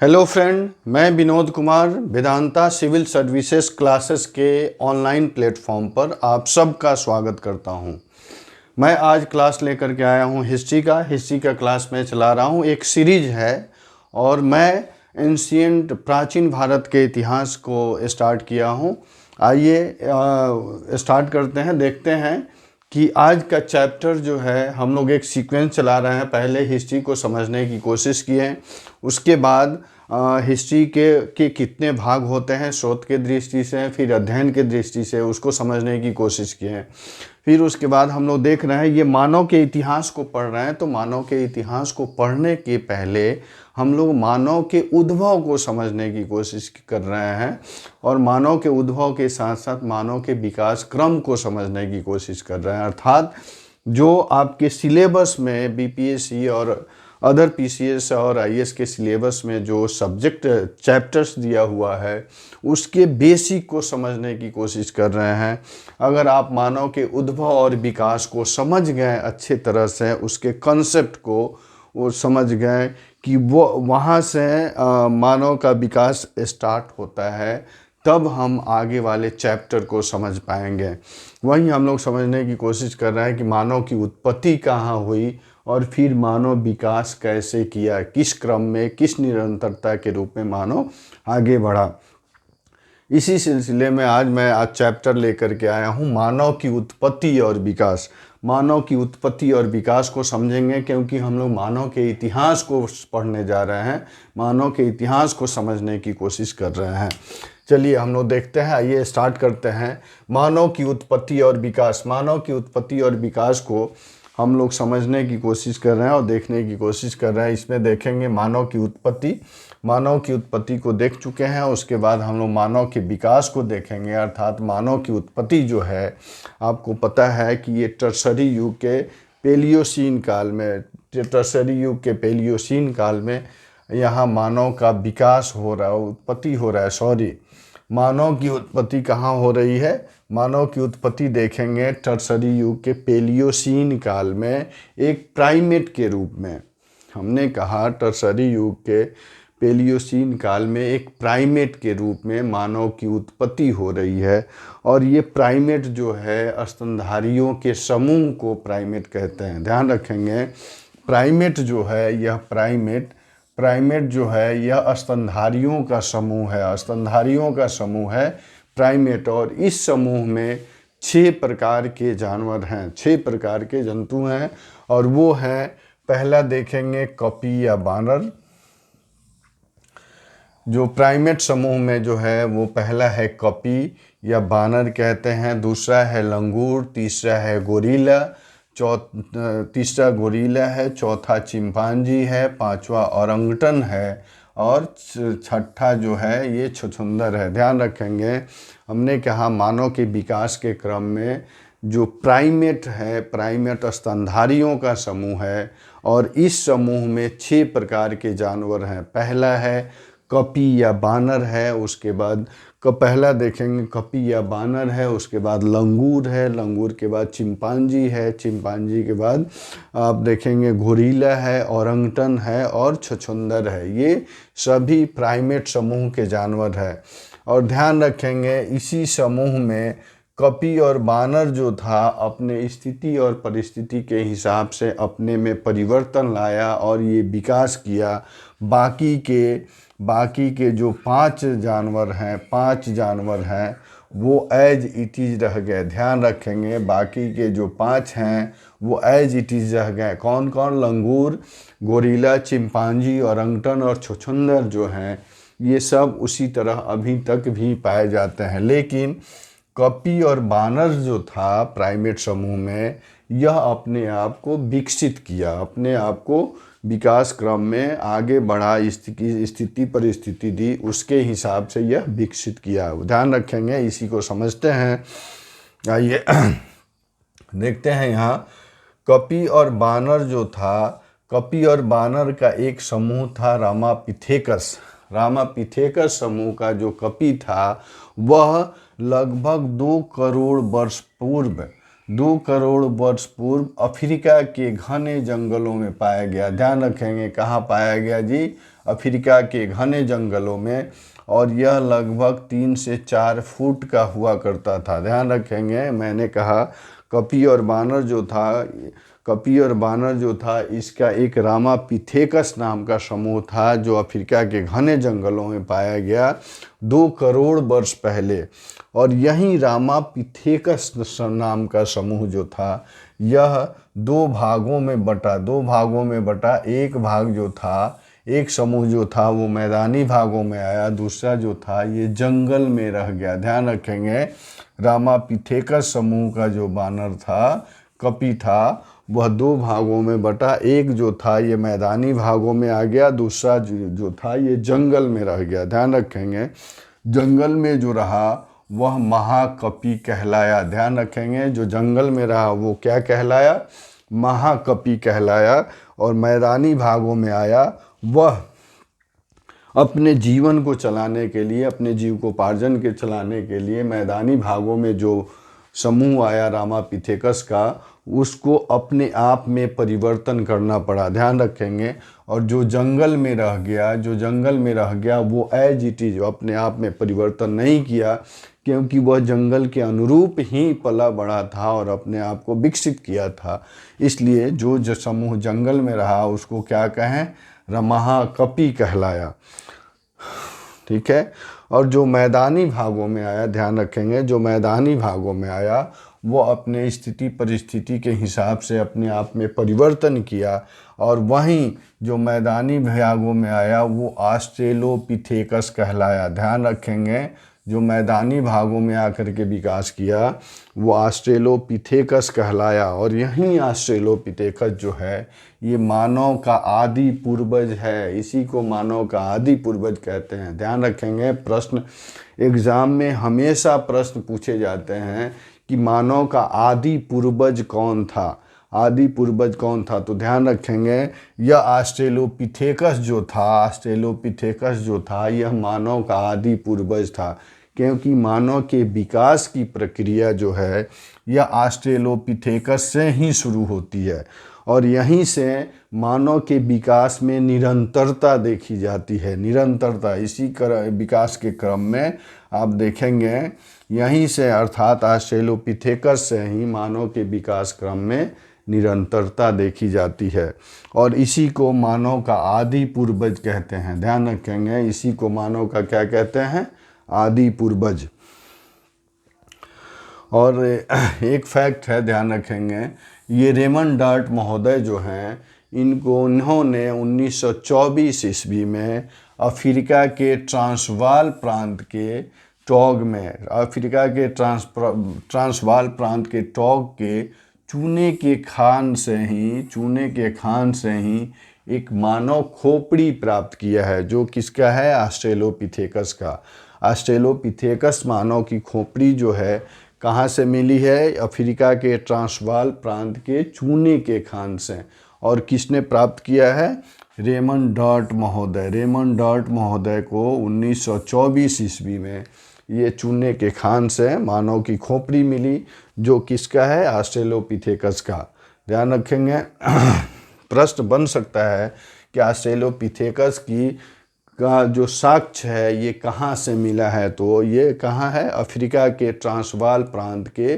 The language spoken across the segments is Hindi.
हेलो फ्रेंड, मैं Vinod Kumar Vedanta civil services classes के ऑनलाइन प्लेटफॉर्म पर आप सबका स्वागत करता हूं। मैं आज क्लास लेकर के आया हूं हिस्ट्री का क्लास में चला रहा हूं। एक सीरीज है और मैं एंशिएंट प्राचीन भारत के इतिहास को स्टार्ट किया हूं। आइए स्टार्ट करते हैं। देखते हैं कि आज का चैप्टर जो है, हम लोग एक सीक्वेंस चला रहे हैं। पहले हिस्ट्री को समझने की कोशिश किए, उसके बाद हिस्ट्री के कितने भाग होते हैं शोध के दृष्टि से, फिर अध्ययन के दृष्टि से उसको समझने की कोशिश किए हैं। फिर उसके बाद हम लोग देख रहे हैं, ये मानव के इतिहास को पढ़ रहे हैं, तो मानव के इतिहास को पढ़ने के पहले हम लोग मानव के उद्भव को समझने की कोशिश कर रहे हैं और मानव के उद्भव के साथ साथ मानव के विकास क्रम को समझने की कोशिश कर रहे हैं। अर्थात जो आपके सिलेबस में बीपीएससी और अदर पीसीएस और आईएएस के सिलेबस में जो सब्जेक्ट चैप्टर्स दिया हुआ है, उसके बेसिक को समझने की कोशिश कर रहे हैं। अगर आप मानव के उद्भव और विकास को समझ गए अच्छे तरह से, उसके कॉन्सेप्ट को वो समझ गए कि वो वहाँ से मानव का विकास स्टार्ट होता है, तब हम आगे वाले चैप्टर को समझ पाएंगे। वहीं हम लोग समझने की कोशिश कर रहे हैं कि मानव की उत्पत्ति कहाँ हुई और फिर मानव विकास कैसे किया, किस क्रम में, किस निरंतरता के रूप में मानव आगे बढ़ा। इसी सिलसिले में आज चैप्टर लेकर के आया हूँ, मानव की उत्पत्ति और विकास। मानव की उत्पत्ति और विकास को समझेंगे क्योंकि हम लोग मानव के इतिहास को पढ़ने जा रहे हैं, मानव के इतिहास को समझने की कोशिश कर रहे हैं। चलिए हम लोग देखते हैं, आइए स्टार्ट करते हैं। मानव की उत्पत्ति और विकास। मानव की उत्पत्ति और विकास को हम लोग समझने की कोशिश कर रहे हैं और देखने की कोशिश कर रहे हैं। इसमें देखेंगे मानव की उत्पत्ति को देख चुके हैं। उसके बाद हम लोग मानव के विकास को देखेंगे। अर्थात मानव की उत्पत्ति जो है, आपको पता है कि ये टर्सरी युग के पेलियोसीन काल में यहाँ मानव का विकास हो रहा है, उत्पत्ति हो रहा है। मानव की उत्पत्ति कहाँ हो रही है? मानव की उत्पत्ति देखेंगे टर्सरी युग के पेलियोसीन काल में, एक प्राइमेट के रूप में। हमने कहा टर्सरी युग के पेलियोसीन काल में एक प्राइमेट के रूप में मानव की उत्पत्ति हो रही है। और ये प्राइमेट जो है, स्तनधारियों के समूह को प्राइमेट कहते हैं। ध्यान रखेंगे, प्राइमेट जो है, यह प्राइमेट जो है, यह स्तनधारियों का समूह है, प्राइमेट। और इस समूह में 6 प्रकार के जानवर हैं, 6 प्रकार के जंतु हैं। और वो हैं, पहला देखेंगे कपी या बानर। जो प्राइमेट समूह में जो है, वो पहला है कपी या बानर कहते हैं, दूसरा है लंगूर, तीसरा है गोरिल्ला, चौथा चिंपांजी है, पांचवा ओरंगटन है और छठा जो है ये छछूंदर है। ध्यान रखेंगे, हमने कहा मानव के विकास के क्रम में जो प्राइमेट है, प्राइमेट स्तनधारियों का समूह है और इस समूह में 6 प्रकार के जानवर हैं। पहला है कपी या बानर है, उसके बाद पहला देखेंगे कपी या बानर है, उसके बाद लंगूर है, लंगूर के बाद चिंपांजी है, चिंपांजी के बाद आप देखेंगे गोरिल्ला है, ओरंगटन है और छछूंदर है। ये सभी प्राइमेट समूह के जानवर है। और ध्यान रखेंगे, इसी समूह में कपी और बानर जो था, अपने स्थिति और परिस्थिति के हिसाब से अपने में परिवर्तन लाया और ये विकास किया। बाकी के जो 5 जानवर हैं वो एज इट इज़ रह गए। ध्यान रखेंगे, बाकी के जो 5 हैं वो एज इट इज़ रह गए। कौन कौन? लंगूर, गोरिल्ला, चिंपांजी, ओरंगटन और छछूंदर जो हैं, ये सब उसी तरह अभी तक भी पाए जाते हैं। लेकिन कपी और बानर जो था प्राइमेट समूह में, यह अपने आप को विकसित किया, अपने आप को विकास क्रम में आगे बढ़ा, स्थिति परिस्थिति दी, उसके हिसाब से यह विकसित किया। ध्यान रखेंगे, इसी को समझते हैं। आइए देखते हैं, यहाँ कपी और बानर जो था, कपी और बानर का एक समूह था रामापिथेकस समूह का जो कपी था, वह लगभग 2 करोड़ वर्ष पूर्व 2 करोड़ वर्ष पूर्व अफ्रीका के घने जंगलों में पाया गया। ध्यान रखेंगे कहाँ पाया गया जी, अफ्रीका के घने जंगलों में, और यह लगभग 3 से 4 फुट का हुआ करता था। ध्यान रखेंगे मैंने कहा कपी और बानर जो था इसका एक रामापिथेकस नाम का समूह था जो अफ्रीका के घने जंगलों में पाया गया 2 करोड़ वर्ष पहले। और यही रामापिथेकस नाम का समूह जो था यह 2 भागों में बटा। एक भाग जो था, एक समूह जो था वो मैदानी भागों में आया, दूसरा जो था ये जंगल में रह गया। ध्यान रखेंगे रामापिथेकस समूह का जो बानर था, कपी था, वह 2 भागों में बटा। एक जो था ये मैदानी भागों में आ गया, दूसरा जो था ये जंगल में रह गया। ध्यान रखेंगे जंगल में जो रहा वह महाकपी कहलाया। ध्यान रखेंगे जो जंगल में रहा वो क्या कहलाया, महाकपी कहलाया। और मैदानी भागों में आया वह अपने जीवन को चलाने के लिए, अपने जीविकोपार्जन के चलाने के लिए मैदानी भागों में जो समूह आया रामापिथेकस का, उसको अपने आप में परिवर्तन करना पड़ा। ध्यान रखेंगे। और जो जंगल में रह गया वो एज इट इज अपने आप में परिवर्तन नहीं किया, क्योंकि वह जंगल के अनुरूप ही पला बड़ा था और अपने आप को विकसित किया था। इसलिए जो समूह जंगल में रहा उसको क्या कहें, महाकपी कहलाया। ठीक है। और जो मैदानी भागों में आया, ध्यान रखेंगे जो मैदानी भागों में आया वो अपने स्थिति परिस्थिति के हिसाब से अपने आप में परिवर्तन किया। और वहीं जो मैदानी भागों में आया वो ऑस्ट्रेलोपिथेकस कहलाया। ध्यान रखेंगे जो मैदानी भागों में आकर के विकास किया वो ऑस्ट्रेलोपिथेकस कहलाया। और यही ऑस्ट्रेलोपिथेकस जो है ये मानव का आदि पूर्वज है, इसी को मानव का आदि पूर्वज कहते हैं। ध्यान रखेंगे प्रश्न एग्ज़ाम में हमेशा प्रश्न पूछे जाते हैं कि मानव का आदि पूर्वज कौन था, तो ध्यान रखेंगे यह ऑस्ट्रेलोपिथेकस जो था यह मानव का आदि पूर्वज था, क्योंकि मानव के विकास की प्रक्रिया जो है यह ऑस्ट्रेलोपिथेकस से ही शुरू होती है। और यहीं से मानव के विकास में निरंतरता देखी जाती है। निरंतरता इसी विकास के क्रम में आप देखेंगे यहीं से, अर्थात ऑस्ट्रेलोपिथेकस से ही मानव के विकास क्रम में निरंतरता देखी जाती है। और इसी को मानव का आदि पूर्वज कहते हैं। ध्यान रखेंगे इसी को मानव का क्या कहते हैं, आदि पूर्वज। और एक फैक्ट है, ध्यान रखेंगे ये रेमंड डार्ट महोदय जो हैं इन्होंने 1924 ईस्वी में अफ्रीका के ट्रांसवाल प्रांत के टॉग में, अफ्रीका के ट्रांसवाल प्रांत के टॉग के चूने के खान से ही एक मानव खोपड़ी प्राप्त किया है, जो किसका है, ऑस्ट्रेलोपिथेकस का। ऑस्ट्रेलोपिथेकस मानव की खोपड़ी जो है कहाँ से मिली है, अफ्रीका के ट्रांसवाल प्रांत के चूने के खान से। और किसने प्राप्त किया है, रेमंड डार्ट महोदय को 1924 ईस्वी में ये चूने के खान से मानव की खोपड़ी मिली, जो किसका है, ऑस्ट्रेलोपिथेकस का। ध्यान रखेंगे प्रश्न बन सकता है कि ऑस्ट्रेलोपिथेकस का जो साक्ष्य है ये कहाँ से मिला है, तो ये कहाँ है, अफ्रीका के ट्रांसवाल प्रांत के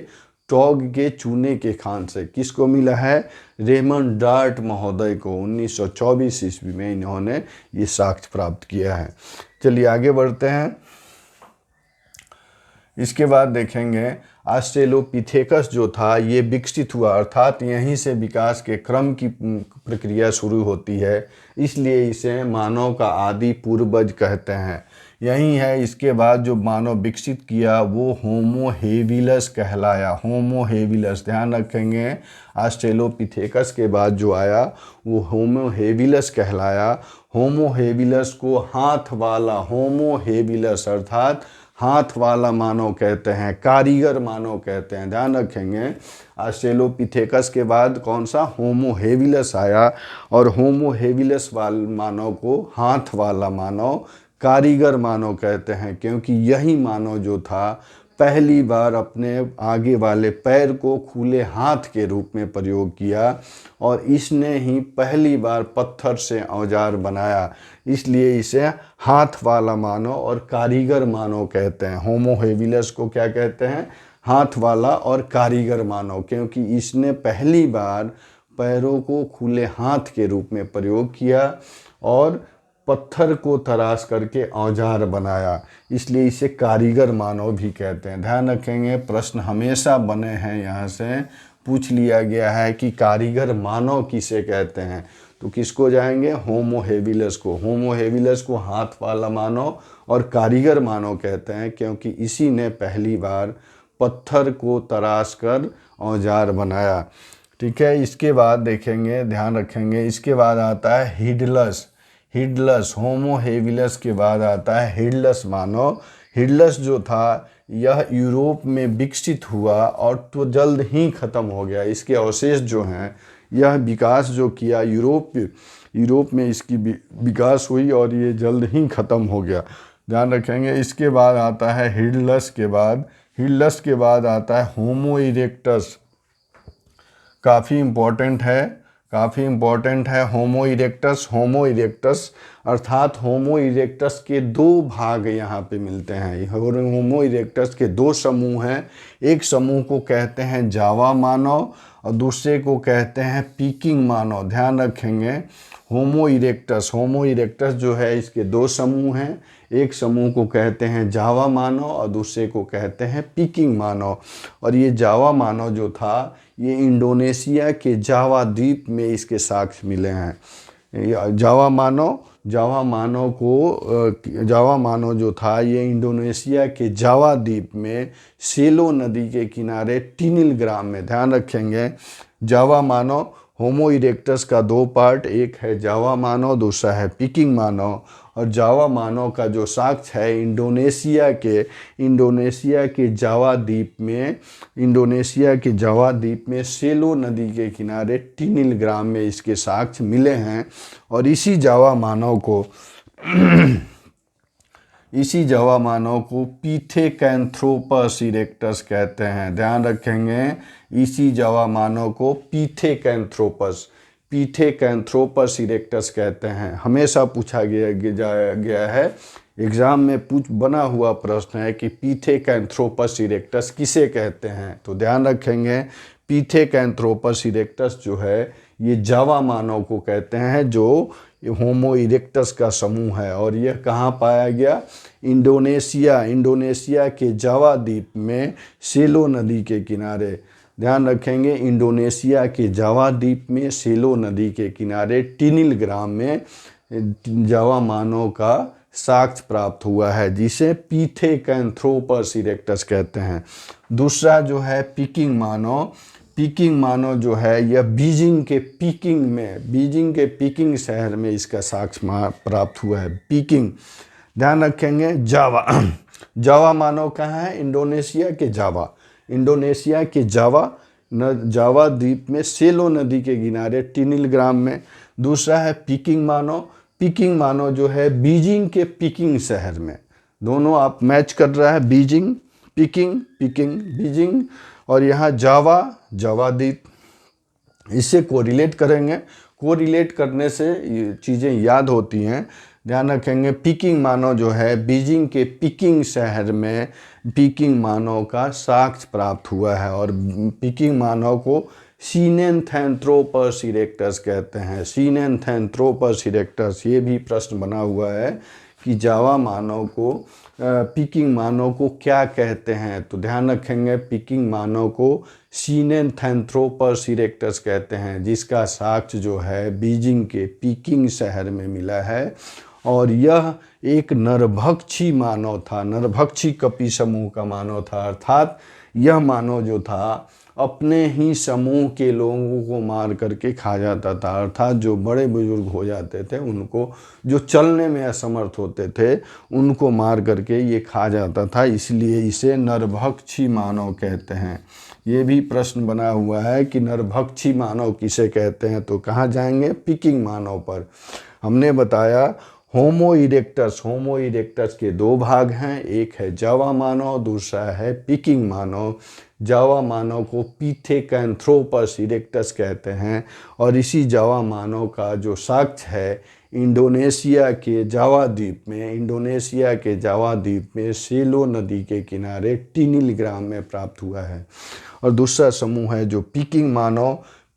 टॉग के चूने के खान से। किसको मिला है, रेमंड डार्ट महोदय को 1924 ईस्वी में इन्होंने ये साक्ष्य प्राप्त किया है। चलिए आगे बढ़ते हैं। इसके बाद देखेंगे ऑस्ट्रेलोपिथेकस जो था ये विकसित हुआ, अर्थात यहीं से विकास के क्रम की प्रक्रिया शुरू होती है, इसलिए इसे मानव का आदि पूर्वज कहते हैं। यही है, इसके बाद जो मानव विकसित किया वो होमो हेबिलस कहलाया। होमो हेबिलस, ध्यान रखेंगे ऑस्ट्रेलोपिथेकस के बाद जो आया वो होमो हेबिलस कहलाया। होमो हेबिलस को हाथ वाला, होमो हेबिलस अर्थात हाथ वाला मानव कहते हैं, कारीगर मानव कहते हैं। ध्यान रखेंगे ऑस्ट्रेलोपिथेकस के बाद कौन सा, होमो हेबिलस आया, और होमो हेबिलस वाले मानव को हाथ वाला मानव, कारीगर मानव कहते हैं, क्योंकि यही मानव जो था पहली बार अपने आगे वाले पैर को खुले हाथ के रूप में प्रयोग किया और इसने ही पहली बार पत्थर से औजार बनाया, इसलिए इसे हाथ वाला मानव और कारीगर मानव कहते हैं। होमो हेबिलस को क्या कहते हैं? हाथ वाला और कारीगर मानव, क्योंकि इसने पहली बार पैरों को खुले हाथ के रूप में प्रयोग किया और पत्थर को तराश करके औजार बनाया, इसलिए इसे कारीगर मानव भी कहते हैं। ध्यान रखेंगे, प्रश्न हमेशा बने हैं, यहाँ से पूछ लिया गया है कि कारीगर मानव किसे कहते हैं, तो किसको जाएंगे? होमो हेबिलस को। होमो हेबिलस को हाथ वाला मानव और कारीगर मानव कहते हैं, क्योंकि इसी ने पहली बार पत्थर को तराश कर औजार बनाया। ठीक है, इसके बाद देखेंगे, ध्यान रखेंगे, इसके बाद आता है हिडलस। हिडलस, होमो हेबिलस के बाद आता है हिडलस मानव। हिडलस जो था यह यूरोप में विकसित हुआ और तो जल्द ही ख़त्म हो गया। इसके अवशेष जो हैं, यह विकास जो किया यूरोप में इसकी विकास हुई और ये जल्द ही ख़त्म हो गया। ध्यान रखेंगे। इसके बाद आता है हिडलस के बाद आता है होमो इरेक्टस। काफ़ी इम्पोर्टेंट है होमो इरेक्टस अर्थात होमो इरेक्टस के दो भाग यहाँ पे मिलते हैं। होमो इरेक्टस के दो समूह हैं, एक समूह को कहते हैं जावा मानव और दूसरे को कहते हैं पीकिंग मानव। ध्यान रखेंगे, होमो इरेक्टस जो है इसके दो समूह हैं, एक समूह को कहते हैं जावा मानव और दूसरे को कहते हैं पीकिंग मानव। और ये जावा मानव जो था ये इंडोनेशिया के जावा द्वीप में इसके साक्ष्य मिले हैं। जावा मानव जो था ये इंडोनेशिया के जावा द्वीप में सेलो नदी के किनारे टिनिल ग्राम में। ध्यान रखेंगे, जावा मानव होमो इरेक्टस का दो पार्ट, एक है जावा मानव, दूसरा है पीकिंग मानव। और जावा मानव का जो साक्ष्य है इंडोनेशिया के जावा द्वीप में सेलो नदी के किनारे टिनिल ग्राम में इसके साक्ष्य मिले हैं। और इसी जावा मानव को पिथेकैंथ्रोपस इरेक्टस कहते हैं। ध्यान रखेंगे, इसी जावा मानव को पिथेकैंथ्रोपस इरेक्टस कहते हैं। हमेशा पूछा गया है, एग्जाम में बना हुआ प्रश्न है कि पिथेकैंथ्रोपस इरेक्टस किसे कहते हैं, तो ध्यान रखेंगे पिथेकैंथ्रोपस इरेक्टस जो है ये जावा मानव को कहते हैं, जो होमो इरेक्टस का समूह है। और यह कहाँ पाया गया? इंडोनेशिया के जावा द्वीप में सेलो नदी के किनारे। ध्यान रखेंगे, इंडोनेशिया के जावा द्वीप में सेलो नदी के किनारे टिनिल ग्राम में जावा मानव का साक्ष्य प्राप्त हुआ है, जिसे पिथेकैंथ्रोपस इरेक्टस कहते हैं। दूसरा जो है पीकिंग मानव जो है यह बीजिंग के पीकिंग शहर में इसका साक्ष्य प्राप्त हुआ है। पीकिंग, ध्यान रखेंगे, जावा मानव कहाँ है? इंडोनेशिया के जावा द्वीप में सेलो नदी के किनारे टिनिल ग्राम में। दूसरा है पीकिंग मानव जो है बीजिंग के पीकिंग शहर में। दोनों आप मैच कर रहा है, बीजिंग और यहाँ जावा द्वीप। इससे कोरिलेट करेंगे, कोरिलेट करने से चीज़ें याद होती हैं। ध्यान रखेंगे, पीकिंग मानव जो है बीजिंग के पीकिंग शहर में पीकिंग मानव का साक्ष्य प्राप्त हुआ है। और पीकिंग मानव को सीनेंथैंथ्रोपस इरेक्टस कहते हैं। सीनेंथैंथ्रोपस इरेक्टस, ये भी प्रश्न बना हुआ है कि जावा मानव को पीकिंग मानव को क्या कहते हैं, तो ध्यान रखेंगे पीकिंग मानव को सीनेंथैंथ्रोपस इरेक्टस कहते हैं, जिसका साक्ष्य जो है बीजिंग के पीकिंग शहर में मिला है। और यह एक नरभक्षी मानव था, नरभक्षी कपि समूह का मानव था। अर्थात यह मानव जो था अपने ही समूह के लोगों को मार करके खा जाता था। अर्थात जो बड़े बुजुर्ग हो जाते थे, उनको, जो चलने में असमर्थ होते थे, उनको मार करके ये खा जाता था, इसलिए इसे नरभक्षी मानव कहते हैं। ये भी प्रश्न बना हुआ है कि नरभक्षी मानव किसे कहते हैं, तो कहाँ जाएंगे? पीकिंग मानव पर। हमने बताया होमो इरेक्टस के दो भाग हैं, एक है जावा मानव, दूसरा है पीकिंग मानव। जावा मानव को पिथेकैंथ्रोपस इरेक्टस कहते हैं और इसी जावा मानव का जो साक्ष्य है इंडोनेशिया के जावा द्वीप में सेलो नदी के किनारे टिनिल ग्राम में प्राप्त हुआ है। और दूसरा समूह है जो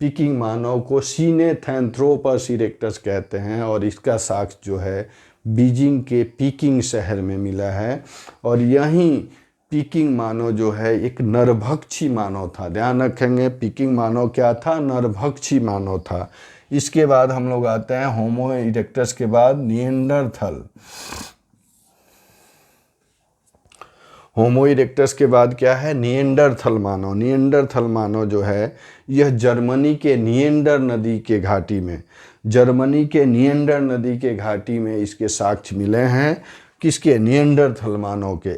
पीकिंग मानव को सिनेथैंथ्रोपस इरेक्टस कहते हैं और इसका साक्ष्य जो है बीजिंग के पीकिंग शहर में मिला है। और यहीं पीकिंग मानव जो है एक नरभक्षी मानव था। ध्यान रखेंगे, पीकिंग मानव क्या था? नरभक्षी मानव था। इसके बाद हम लोग आते हैं होमो इरेक्टस के बाद निएंडरथल। होमो इरेक्टस के बाद क्या है? निएंडरथल मानव जो है यह जर्मनी के निएंडर नदी के घाटी में इसके साक्ष्य मिले हैं। किसके? निएंडरथल मानव के।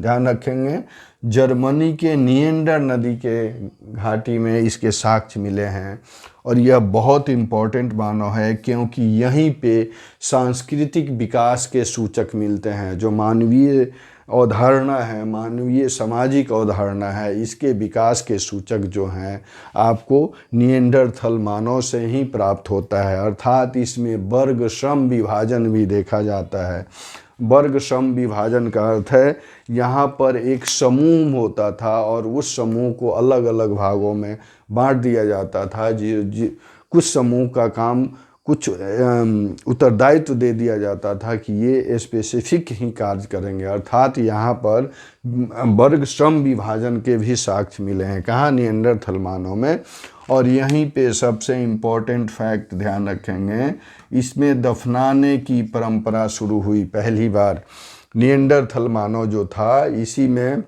ध्यान रखेंगे, जर्मनी के निएंडर नदी के घाटी में इसके साक्ष्य मिले हैं और यह बहुत इम्पोर्टेंट मानव है क्योंकि यहीं पे सांस्कृतिक विकास के सूचक मिलते हैं। जो मानवीय अवधारणा है, मानवीय सामाजिक अवधारणा है, इसके विकास के सूचक जो हैं आपको निएंडरथल मानव से ही प्राप्त होता है। अर्थात इसमें वर्ग श्रम विभाजन भी देखा जाता है। वर्ग श्रम विभाजन का अर्थ है यहाँ पर एक समूह होता था और उस समूह को अलग अलग भागों में बांट दिया जाता था। कुछ समूह का काम कुछ उत्तरदायित्व दे दिया जाता था कि ये स्पेसिफिक ही कार्य करेंगे। अर्थात यहाँ पर वर्ग श्रम विभाजन के भी साक्ष्य मिले हैं। कहाँ? निएंडरथल मानव में। और यहीं पे सबसे इम्पोर्टेंट फैक्ट ध्यान रखेंगे, इसमें दफनाने की परंपरा शुरू हुई पहली बार। निएंडरथल मानव जो था, इसी में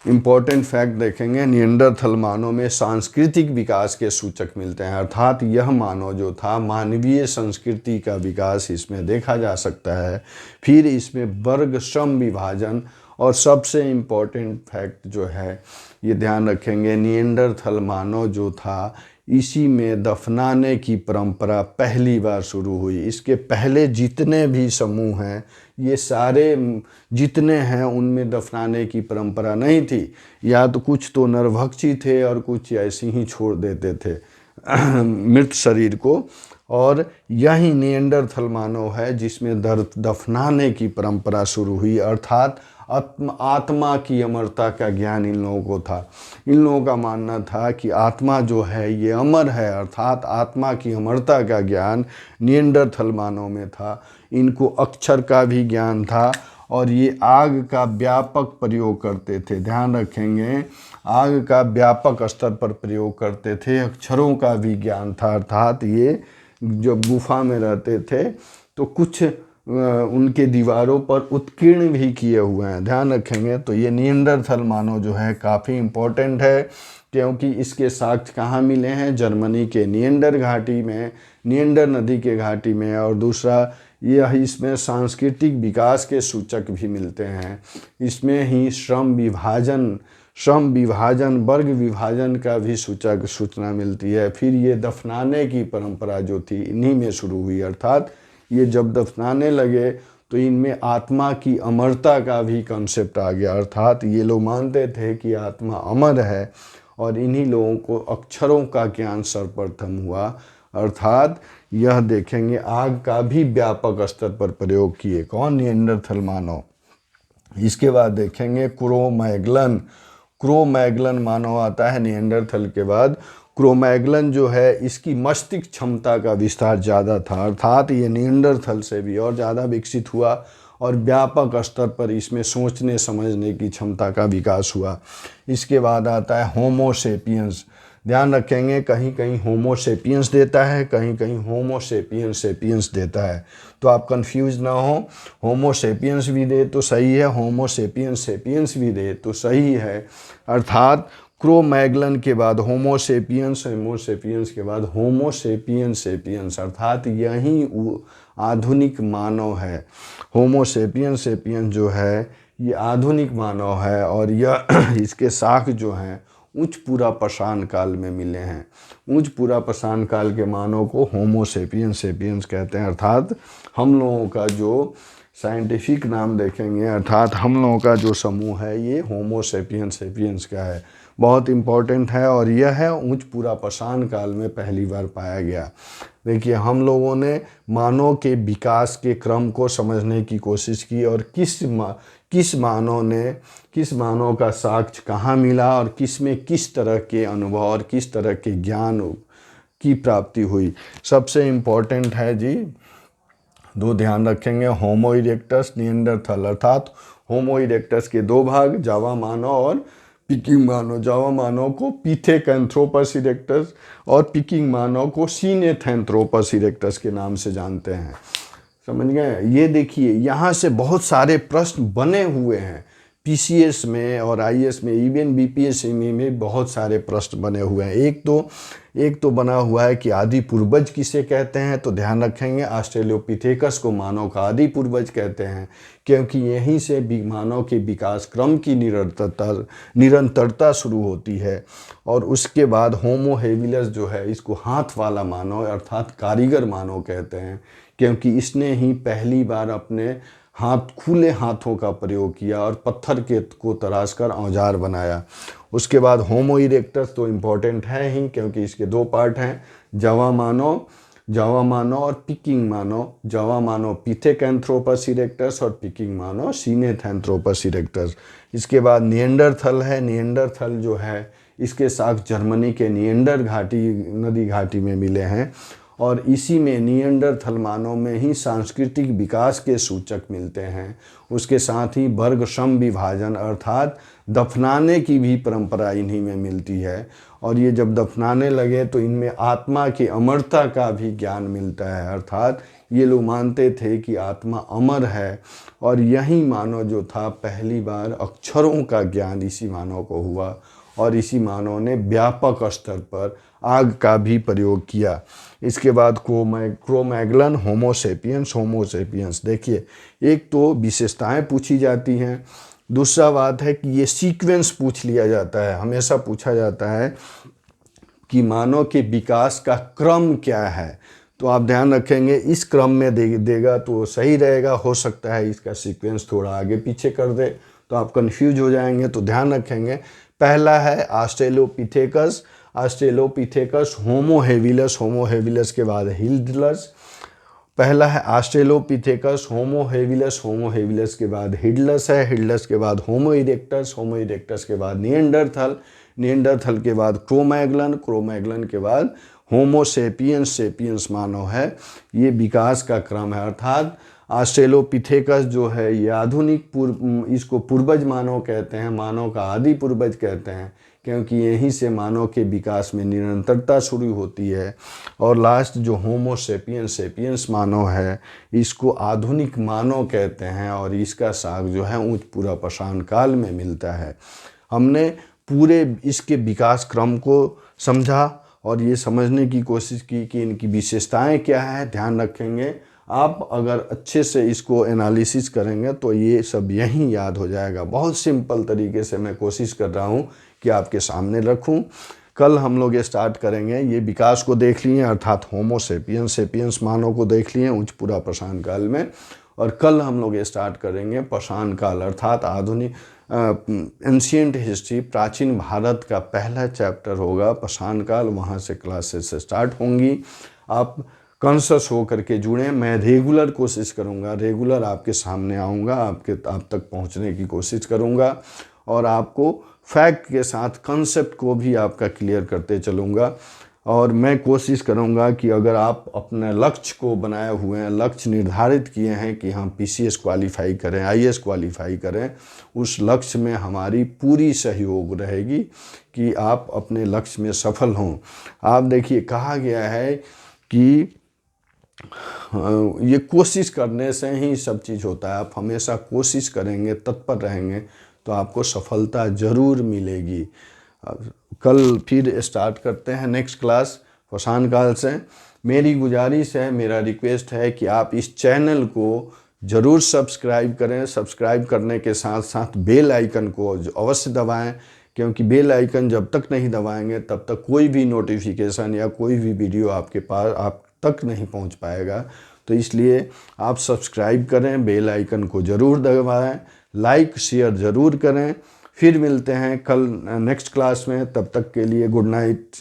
इम्पोर्टेंट फैक्ट देखेंगे, निएंडरथल मानव में सांस्कृतिक विकास के सूचक मिलते हैं। अर्थात यह मानव जो था मानवीय संस्कृति का विकास इसमें देखा जा सकता है। फिर इसमें वर्ग श्रम विभाजन और सबसे इम्पोर्टेंट फैक्ट जो है ये ध्यान रखेंगे, निएंडरथल मानव जो था इसी में दफनाने की परंपरा पहली बार शुरू हुई। इसके पहले जितने भी समूह हैं ये सारे जितने हैं उनमें दफनाने की परंपरा नहीं थी। या तो कुछ तो नरभक्षी थे और कुछ ऐसे ही छोड़ देते थे मृत शरीर को। और यही निएंडरथल मानव है जिसमें दफनाने की परंपरा शुरू हुई। अर्थात आत्मा की अमरता का ज्ञान इन लोगों को था। इन लोगों का मानना था कि आत्मा जो है ये अमर है। अर्थात आत्मा की अमरता का ज्ञान निएंडरथल मानव में था। इनको अक्षर का भी ज्ञान था और ये आग का व्यापक प्रयोग करते थे। ध्यान रखेंगे, आग का व्यापक स्तर पर प्रयोग करते थे। अक्षरों का भी ज्ञान था। अर्थात ये जब गुफा में रहते थे तो कुछ उनके दीवारों पर उत्कीर्ण भी किए हुए हैं। ध्यान रखेंगे, तो ये निएंडरथल मानव जो है काफ़ी इम्पोर्टेंट है क्योंकि इसके साक्ष्य कहाँ मिले हैं? जर्मनी के निएंडर घाटी में, निएंडर नदी के घाटी में। और दूसरा यह इसमें सांस्कृतिक विकास के सूचक भी मिलते हैं। इसमें ही श्रम विभाजन वर्ग विभाजन का भी सूचना मिलती है। फिर ये दफनाने की परंपरा जो थी इन्हीं में शुरू हुई। अर्थात ये जब दफनाने लगे तो इनमें आत्मा की अमरता का भी कंसेप्ट आ गया। अर्थात ये लोग मानते थे कि आत्मा अमर है और इन्हीं लोगों को अक्षरों का ज्ञान सर्वप्रथम हुआ। अर्थात यह देखेंगे आग का भी व्यापक स्तर पर प्रयोग किए। कौन? निएंडरथल मानव। इसके बाद देखेंगे क्रो-मैग्लन मानव आता है निएंडरथल के बाद। क्रो-मैग्लन जो है इसकी मस्तिष्क क्षमता का विस्तार ज़्यादा था। अर्थात ये निएंडरथल से भी और ज़्यादा विकसित हुआ और व्यापक स्तर पर इसमें सोचने समझने की क्षमता का विकास हुआ। इसके बाद आता है होमो सेपियंस। ध्यान रखेंगे, कहीं कहीं होमो सेपियंस देता है, कहीं कहीं होमो सेपियंस देता है, तो आप कंफ्यूज ना हो। होमो सेपियंस भी दे तो सही है, होमो सेपियंस भी दे तो सही है। अर्थात क्रो-मैग्लन के बाद होमो सेपियंस के बाद होमो सेपियंस अर्थात यही आधुनिक मानव है। होमो सेपियंस जो है ये आधुनिक मानव है और यह इसके शाख जो हैं उच्च पूरा पाषाण काल में मिले हैं। ऊंच पूरा प्रशांत काल के मानव को होमो सेपियंस सेपियंस कहते हैं। अर्थात हम लोगों का जो साइंटिफिक नाम देखेंगे, अर्थात हम लोगों का जो समूह है ये होमो सेपियंस सेपियंस का है, बहुत इम्पोर्टेंट है। और यह है ऊंच पूरा प्रशांत काल में पहली बार पाया गया। देखिए, हम लोगों ने मानव के विकास के क्रम को समझने की कोशिश की और किस मानव का साक्ष्य कहाँ मिला और किस में किस तरह के अनुभव और किस तरह के ज्ञान की प्राप्ति हुई। सबसे इम्पोर्टेंट है जी, दो ध्यान रखेंगे, होमो इरेक्टस, निएंडरथल। अर्थात होमो इरेक्टस के दो भाग, जावा मानव और पिकिंग मानव। जावा मानव को पिथेकैंथ्रोपस इरेक्टस और पिकिंग मानव को सीनेथैंथ्रोपस इरेक्टस के नाम से जानते हैं। समझ गए? ये देखिए, यहाँ से बहुत सारे प्रश्न बने हुए हैं पीसीएस में और आईएएस में, इवन बीपीएससी में बहुत सारे प्रश्न बने हुए हैं। एक तो बना हुआ है कि आदि पूर्वज किसे कहते हैं, तो ध्यान रखेंगे ऑस्ट्रेलोपिथेकस को मानव का आदि पूर्वज कहते हैं, क्योंकि यहीं से मानव के विकास क्रम की निरंतरता शुरू होती है। और उसके बाद होमो हेबिलस जो है, इसको हाथ वाला मानव अर्थात कारीगर मानव कहते हैं, क्योंकि इसने ही पहली बार अपने खुले हाथों का प्रयोग किया और पत्थर को तराश कर औजार बनाया। उसके बाद होमो इरेक्टस तो इम्पोर्टेंट है ही, क्योंकि इसके दो पार्ट हैं, जावा मानव और पिकिंग मानव। जावा मानव पिथेकैंथ्रोपस इरेक्टस और पिकिंग मानव सीनेथैंथ्रोपस इरेक्टस। इसके बाद निएंडरथल है। निएंडरथल जो है, इसके साक्ष्य जर्मनी के निएंडर नदी घाटी में मिले हैं और इसी में निएंडरथल मानव में ही सांस्कृतिक विकास के सूचक मिलते हैं। उसके साथ ही वर्ग श्रम विभाजन अर्थात दफनाने की भी परंपरा इन्हीं में मिलती है। और ये जब दफनाने लगे तो इनमें आत्मा की अमरता का भी ज्ञान मिलता है। अर्थात ये लोग मानते थे कि आत्मा अमर है। और यही मानव जो था, पहली बार अक्षरों का ज्ञान इसी मानव को हुआ और इसी मानव ने व्यापक स्तर पर आग का भी प्रयोग किया। इसके बाद क्रोमैग्लन होमोसेपियंस। देखिए, एक तो विशेषताएं पूछी जाती हैं, दूसरा बात है कि ये सीक्वेंस पूछ लिया जाता है। हमेशा पूछा जाता है कि मानव के विकास का क्रम क्या है, तो आप ध्यान रखेंगे इस क्रम में देगा तो सही रहेगा। हो सकता है इसका सीक्वेंस थोड़ा आगे पीछे कर दे तो आप कंफ्यूज हो जाएंगे। तो ध्यान रखेंगे, पहला है ऑस्ट्रेलोपिथेकस होमो हेबिलस के बाद हिडलस। पहला है ऑस्ट्रेलोपिथेकस होमो हेबिलस के बाद हिडलस है। हिडलस के बाद होमो इरेक्टस के बाद निएंडरथल के बाद क्रोमैग्लन के बाद होमो सेपियंस मानव है। ये विकास का क्रम है। अर्थात ऑस्ट्रेलोपिथेकस जो है ये आधुनिक इसको पूर्वज मानव कहते हैं, मानव का आदि पूर्वज कहते हैं, क्योंकि यहीं से मानव के विकास में निरंतरता शुरू होती है। और लास्ट जो होमो सेपियंस मानव है, इसको आधुनिक मानव कहते हैं और इसका साख जो है ऊंच पूरा प्रशांत काल में मिलता है। हमने पूरे इसके विकास क्रम को समझा और ये समझने की कोशिश की कि इनकी विशेषताएं क्या है। ध्यान रखेंगे, आप अगर अच्छे से इसको एनालिसिस करेंगे तो ये सब यहीं याद हो जाएगा। बहुत सिंपल तरीके से मैं कोशिश कर रहा हूँ कि आपके सामने रखूँ। कल हम लोग ये स्टार्ट करेंगे, ये विकास को देख लिए अर्थात होमो सेपियंस मानव को देख लिए ऊंच पूरा प्रशांत काल में। और कल हम लोग ये स्टार्ट करेंगे प्रशांत काल अर्थात आधुनिक एंशिएंट हिस्ट्री, प्राचीन भारत का पहला चैप्टर होगा प्रशांत काल। वहाँ से क्लासेस स्टार्ट होंगी। आप कॉन्शियस होकर के जुड़ें। मैं रेगुलर कोशिश करूँगा, रेगुलर आपके सामने आऊँगा, आप तक पहुँचने की कोशिश करूँगा और आपको फैक्ट के साथ कंसेप्ट को भी आपका क्लियर करते चलूँगा। और मैं कोशिश करूँगा कि अगर आप अपने लक्ष्य को बनाए हुए हैं, लक्ष्य निर्धारित किए हैं कि हम पीसीएस क्वालिफाई करें, आईएएस क्वालिफाई करें, उस लक्ष्य में हमारी पूरी सहयोग रहेगी कि आप अपने लक्ष्य में सफल हों। आप देखिए, कहा गया है कि ये कोशिश करने से ही सब चीज़ होता है। आप हमेशा कोशिश करेंगे, तत्पर रहेंगे तो आपको सफलता ज़रूर मिलेगी। कल फिर स्टार्ट करते हैं नेक्स्ट क्लास प्रशांत काल से। मेरी गुजारिश है, मेरा रिक्वेस्ट है कि आप इस चैनल को ज़रूर सब्सक्राइब करें। सब्सक्राइब करने के साथ साथ बेल आइकन को अवश्य दबाएं, क्योंकि बेल आइकन जब तक नहीं दबाएंगे तब तक कोई भी नोटिफिकेशन या कोई भी वीडियो आपके पास आप तक नहीं पहुंच पाएगा। तो इसलिए आप सब्सक्राइब करें, बेल आइकन को ज़रूर दबाएं, लाइक शेयर ज़रूर करें। फिर मिलते हैं कल नेक्स्ट क्लास में, तब तक के लिए गुड नाइट।